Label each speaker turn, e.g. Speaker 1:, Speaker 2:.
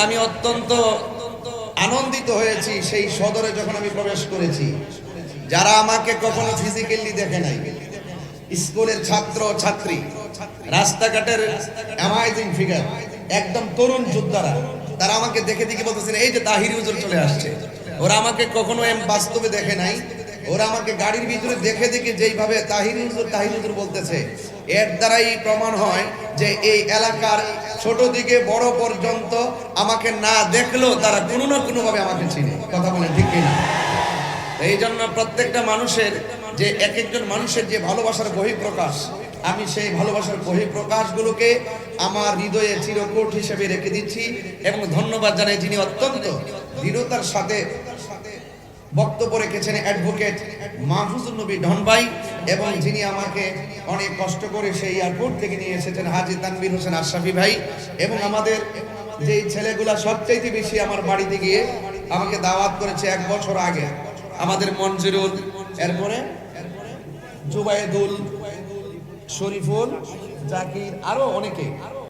Speaker 1: আমি অত্যন্ত আনন্দিত হয়েছি সেই সদরে যখন আমি প্রবেশ করেছি। যারা আমাকে কখনো ফিজিক্যালি দেখে নাই, স্কুলের ছাত্র ছাত্রী, রাস্তাঘাটের অ্যামাইজিং ফিগার, একদম তরুণ যোদ্ধারা, তারা আমাকে দেখে দেখে বলতেছেন এই যে তাহির হুজুর চলে আসছে। ওরা আমাকে কখনো বাস্তবে দেখে নাই, ওরা আমাকে গাড়ির ভিতরে দেখে দেখে যেইভাবে তাহির হুজুর বলতেছে, এর দ্বারাই প্রমাণ হয় যে এই এলাকার ছোট থেকে বড় পর্যন্ত আমাকে না দেখলেও তারা কোনো না কোনো ভাবে আমাকে চিনে। কথা বলে ঠিক কিনা? এই জন্য প্রত্যেকটা মানুষের যে এক একজন মানুষের যে ভালোবাসার বহিঃপ্রকাশ, আমি সেই ভালোবাসার বহিঃপ্রকাশগুলোকে আমার হৃদয়ে চিরকূট হিসেবে রেখে দিচ্ছি এবং ধন্যবাদ জানাই যিনি অত্যন্ত দৃঢ়তার সাথে বক্তব্য রেখেছেন, অ্যাডভোকেট মাহফুজুর নবী ডন ভাই, এবং যিনি আমাকে অনেক কষ্ট করে সেই এয়ারপোর্ট থেকে নিয়ে এসেছেন হাজী তানভীর হোসেন আশরাফি ভাই, এবং আমাদের যে ছেলেগুলা সবচাইতে বেশি আমার বাড়িতে গিয়ে আমাকে দাওয়াত করেছে 1 বছর আগে, আমাদের মনজুরুল, এরপরে জুবাইদুল, শরীফুল, জাকির, আরো অনেকে।